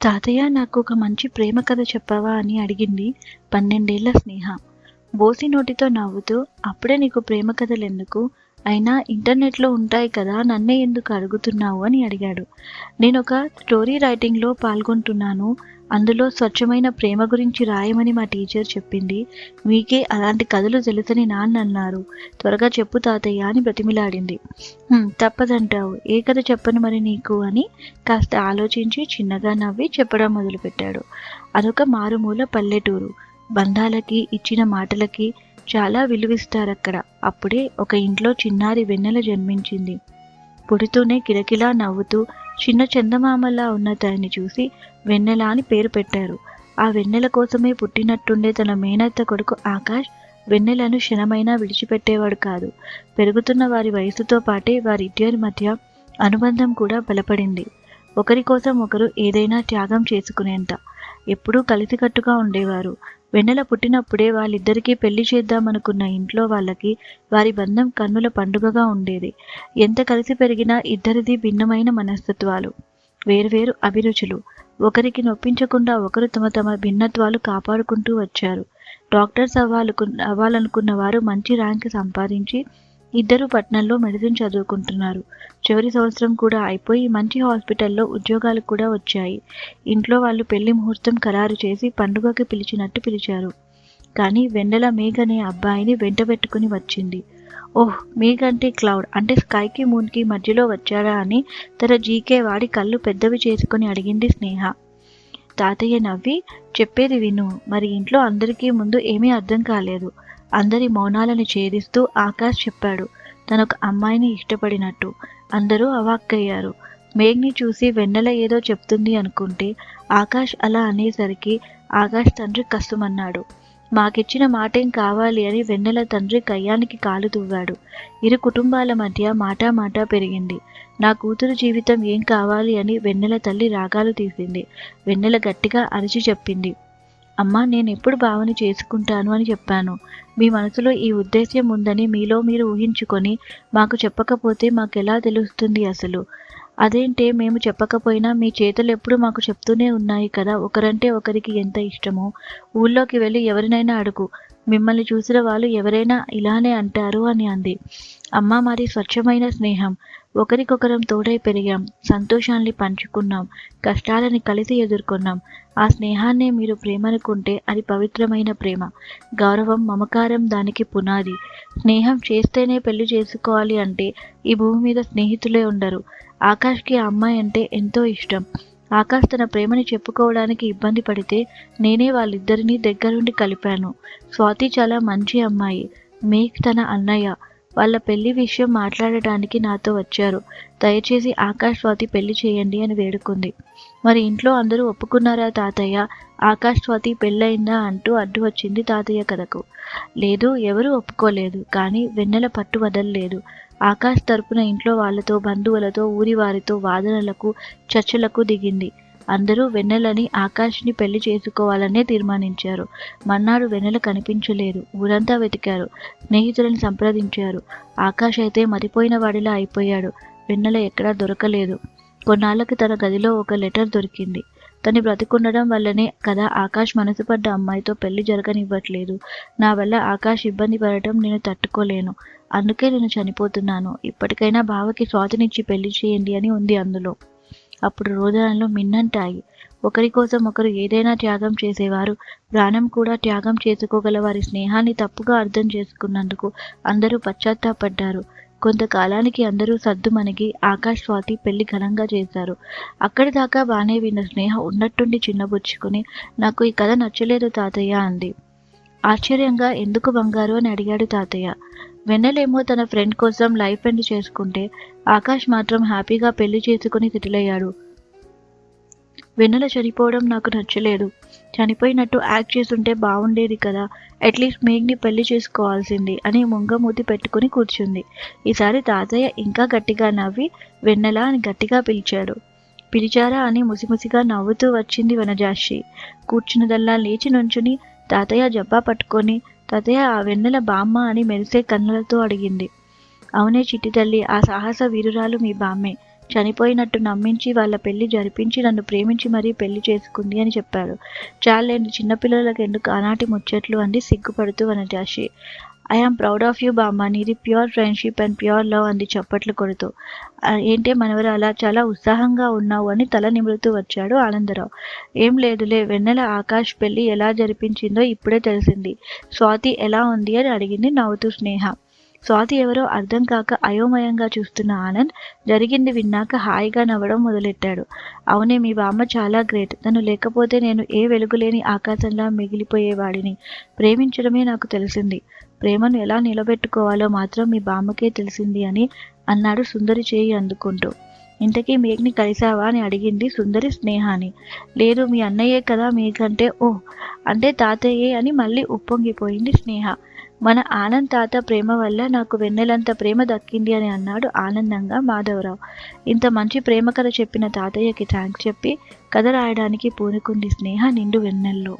తాతయ్య, నాకు ఒక మంచి ప్రేమ కథ చెప్పవా అని అడిగింది 12 ఏళ్ల స్నేహ. బోసి నోటితో నవ్వుతూ, అప్పుడే నీకు ప్రేమ కథలెందుకు? అయినా ఇంటర్నెట్లో ఉంటాయి కదా, నన్నే ఎందుకు అడుగుతున్నావు అని అడిగాడు. నేనొక స్టోరీ రైటింగ్లో పాల్గొంటున్నాను. అందులో స్వచ్ఛమైన ప్రేమ గురించి రాయమని మా టీచర్ చెప్పింది. మీకే అలాంటి కథలు తెలుసని నాన్న అన్నారు. త్వరగా చెప్పు తాతయ్య అని బ్రతిమిలాడింది. తప్పదంటావు. ఏ కథ చెప్పను మరి నీకు అని కాస్త ఆలోచించి చిన్నగా నవ్వి చెప్పడం మొదలుపెట్టాడు. అదొక మారుమూల పల్లెటూరు. బంధాలకి, ఇచ్చిన మాటలకి చాలా విలువిస్తారక్కడ. అప్పుడే ఒక ఇంట్లో చిన్నారి వెన్నెల జన్మించింది. పుడుతూనే కిలకిలా నవ్వుతూ చిన్న చందమామలా ఉన్న తనని చూసి వెన్నెల అని పేరు పెట్టారు. ఆ వెన్నెల కోసమే పుట్టినట్టుండే తన మేనత్త కొడుకు ఆకాష్ వెన్నెలను క్షణమైనా విడిచిపెట్టేవాడు కాదు. పెరుగుతున్న వారి వయసుతో పాటే వారిద్దరి మధ్య అనుబంధం కూడా బలపడింది. ఒకరి కోసం ఒకరు ఏదైనా త్యాగం చేసుకునేంత. ఎప్పుడూ కలిసికట్టుగా ఉండేవారు. వెన్నెల పుట్టినప్పుడే వాళ్ళిద్దరికీ పెళ్లి చేద్దామనుకున్న ఇంట్లో వాళ్ళకి వారి బంధం కన్నుల పండుగగా ఉండేది. ఎంత కలిసి పెరిగినా ఇద్దరిది భిన్నమైన మనస్తత్వాలు, వేర్వేరు అభిరుచులు. ఒకరికి నొప్పించకుండా ఒకరు తమ తమ భిన్నత్వాలు కాపాడుకుంటూ వచ్చారు. డాక్టర్స్ అవ్వాలనుకున్న వారు మంచి ర్యాంక్ సంపాదించి ఇద్దరు పట్నంలో మెడిసిన్ చదువుకుంటున్నారు. చివరి సంవత్సరం కూడా అయిపోయి మంచి హాస్పిటల్లో ఉద్యోగాలు కూడా వచ్చాయి. ఇంట్లో వాళ్ళు పెళ్లి ముహూర్తం ఖరారు చేసి పండుగకి పిలిచినట్టు పిలిచారు. కానీ వెన్నెల మేఘ్ అనే అబ్బాయిని వెంట పెట్టుకుని వచ్చింది. ఓహ్, మేఘ్ అంటే క్లౌడ్, అంటే స్కైకి మూన్కి మధ్యలో వచ్చాడా అని తన జీకే వాడి కళ్ళు పెద్దవి చేసుకుని అడిగింది స్నేహ. తాతయ్య నవ్వి, చెప్పేది విను. మరి ఇంట్లో అందరికీ ముందు ఏమీ అర్థం కాలేదు. అందరి మౌనాలను ఛేదిస్తూ ఆకాష్ చెప్పాడు తనొక అమ్మాయిని ఇష్టపడినట్టు. అందరూ అవాక్కయ్యారు. మేఘ్ని చూసి వెన్నెల ఏదో చెప్తుంది అనుకుంటే ఆకాష్ అలా అనేసరికి ఆకాష్ తండ్రి కస్సుమన్నాడు. మాకిచ్చిన మాటేం కావాలి అని వెన్నెల తండ్రి కయ్యానికి కాలు తువ్వాడు. ఇరు కుటుంబాల మధ్య మాటా పెరిగింది. నా కూతురు జీవితం ఏం కావాలి అని వెన్నెల తల్లి రాగాలు తీసింది. వెన్నెల గట్టిగా అరిచి చెప్పింది, అమ్మా, నేనెప్పుడు భావన చేసుకుంటాను అని చెప్పాను. మీ మనసులో ఈ ఉద్దేశ్యం ఉందని మీలో మీరు ఊహించుకొని మాకు చెప్పకపోతే మాకెలా తెలుస్తుంది అసలు? అదేంటే, మేము చెప్పకపోయినా మీ చేతులు ఎప్పుడు మాకు చెప్తూనే ఉన్నాయి కదా ఒకరంటే ఒకరికి ఎంత ఇష్టమో. ఊళ్ళోకి వెళ్ళి ఎవరినైనా అడుగు, మిమ్మల్ని చూసిన వాళ్ళు ఎవరైనా ఇలానే అంటారు అని అంది. అమ్మ, మాది స్వచ్ఛమైన స్నేహం. ఒకరికొకరం తోడై పెరిగాం, సంతోషాల్ని పంచుకున్నాం, కష్టాలని కలిసి ఎదుర్కొన్నాం. ఆ స్నేహాన్నే మీరు ప్రేమనుకుంటే అది పవిత్రమైన ప్రేమ. గౌరవం, మమకారం దానికి పునాది. స్నేహం చేస్తేనే పెళ్లి చేసుకోవాలి అంటే ఈ భూమి మీద స్నేహితులే ఉండరు. ఆకాష్కి ఆ అమ్మాయి అంటే ఎంతో ఇష్టం. ఆకాష్ తన ప్రేమని చెప్పుకోవడానికి ఇబ్బంది పడితే నేనే వాళ్ళిద్దరినీ దగ్గరుండి కలిపాను. స్వాతి చాలా మంచి అమ్మాయి. మేఘ్ తన అన్నయ్య. వాళ్ళ పెళ్లి విషయం మాట్లాడటానికి నాతో వచ్చారు. దయచేసి ఆకాష్ స్వాతి పెళ్లి చేయండి అని వేడుకుంది. మరి ఇంట్లో అందరూ ఒప్పుకున్నారా తాతయ్య? ఆకాష్ స్వాతి పెళ్ళయిందా అంటూ అడ్డు వచ్చింది తాతయ్య కథకు. లేదు, ఎవరూ ఒప్పుకోలేదు. కానీ వెన్నెల పట్టు వదల్లేదు. ఆకాష్ తరపున ఇంట్లో వాళ్లతో, బంధువులతో, ఊరి వారితో వాదనలకు, చర్చలకు దిగింది. అందరూ వెన్నెలని, ఆకాష్ని పెళ్లి చేసుకోవాలనే తీర్మానించారు. మర్నాడు వెన్నెల కనిపించలేదు. ఊరంతా వెతికారు. స్నేహితులను సంప్రదించారు. ఆకాష్ అయితే మతిపోయిన వాడిలా అయిపోయాడు. వెన్నెల ఎక్కడా దొరకలేదు. కొన్నాళ్లకి తన గదిలో ఒక లెటర్ దొరికింది. తను బ్రతికుండడం వల్లనే కదా ఆకాష్ మనసు పడ్డ అమ్మాయితో పెళ్లి జరగనివ్వట్లేదు. నా వల్ల ఆకాష్ ఇబ్బంది పడటం నేను తట్టుకోలేను. అందుకే నేను చనిపోతున్నాను. ఇప్పటికైనా బావకి స్వాతినిచ్చి పెళ్లి చేయండి అని ఉంది అందులో. అప్పుడు రోదనలు మిన్నంటాయి. ఒకరి కోసం ఒకరు ఏదైనా త్యాగం చేసేవారు. ప్రాణం కూడా త్యాగం చేసుకోగల వారి స్నేహాన్ని తప్పుగా అర్థం చేసుకున్నందుకు అందరూ పశ్చాత్తాపడ్డారు. కొంతకాలానికి అందరూ సద్దుమణిగి ఆకాష్ స్వాతి పెళ్లి ఘనంగా చేశారు. అక్కడిదాకా బానే విన్న స్నేహ ఉన్నట్టుండి చిన్నబుచ్చుకుని, నాకు ఈ కథ నచ్చలేదు తాతయ్య అంది. ఆశ్చర్యంగా, ఎందుకు బంగారు అని అడిగాడు తాతయ్య. వెన్నెలేమో తన ఫ్రెండ్ కోసం లైఫ్ ఎండ్ చేసుకుంటే ఆకాష్ మాత్రం హ్యాపీగా పెళ్లి చేసుకుని సెటిల్ అయ్యాడు. వెన్నెల చనిపోవడం నాకు నచ్చలేదు. చనిపోయినట్టు యాక్ట్ చేసుంటే బాగుండేది కదా. అట్లీస్ట్ మేఘ్ని పెళ్లి చేసుకోవాల్సింది అని ముంగమూతి పెట్టుకుని కూర్చుంది. ఈసారి తాతయ్య ఇంకా గట్టిగా నవ్వి వెన్నెల అని గట్టిగా పిలిచాడు. పిలిచారా అని ముసిముసిగా నవ్వుతూ వచ్చింది వనజాక్షి. కూర్చున్నదల్లా లేచి నుంచుని తాతయ్య జబ్బా పట్టుకొని, తాతయ్య, ఆ వెన్నెల బామ్మ అని మెరిసే కన్నులతో అడిగింది. అవునే చిట్టి తల్లి, ఆ సాహస వీరురాలు మీ బామ్మే. చనిపోయినట్టు నమ్మించి వాళ్ళ పెళ్లి జరిపించి నన్ను ప్రేమించి మరీ పెళ్లి చేసుకుంది అని చెప్పాడు. చాలండి, చిన్నపిల్లలకు ఎందుకు ఆనాటి ముచ్చట్లు అంది సిగ్గుపడుతూ Vanajakshi. I am proud of you bamma, నీది pure friendship and pure love అంది చప్పట్లు కొడుతూ. ఏంటే మనవరాలా, చాలా ఉత్సాహంగా ఉన్నావు అని తల నిమురుతూ వచ్చాడు ఆనందరావు. ఏం లేదులే, వెన్నెల ఆకాష్ పెళ్లి ఎలా జరిపించిందో ఇప్పుడే తెలిసింది. స్వాతి ఎలా ఉంది అని అడిగింది నవ్వుతూ స్నేహ. స్వాతి ఎవరో అర్థం కాక అయోమయంగా చూస్తున్న ఆనంద్ జరిగింది విన్నాక హాయిగా నవ్వడం మొదలెట్టాడు. అవునే, మీ బామ్మ చాలా గ్రేట్. తను లేకపోతే నేను ఏ వెలుగులేని ఆకాశంలా మిగిలిపోయేవాడిని. ప్రేమించడమే నాకు తెలిసింది, ప్రేమను ఎలా నిలబెట్టుకోవాలో మాత్రం మీ బామ్మకే తెలిసింది అని అన్నాడు సుందరి చేయి అందుకుంటూ. ఇంతకీ మేఘ్ని కలిసావా అని అడిగింది సుందరి స్నేహాని. లేదు, మీ అన్నయ్యే కదా మేఘంటే. ఓ, అంటే తాతయ్యే అని మళ్ళీ ఉప్పొంగిపోయింది స్నేహ. మన ఆనంద్ తాత ప్రేమ వల్ల నాకు వెన్నెలంత ప్రేమ దక్కింది అని అన్నాడు ఆనందంగా మాధవరావు. ఇంత మంచి ప్రేమ కథ చెప్పిన తాతయ్యకి థ్యాంక్స్ చెప్పి కథ రాయడానికి పూనుకుంది స్నేహ నిండు వెన్నెల్లో.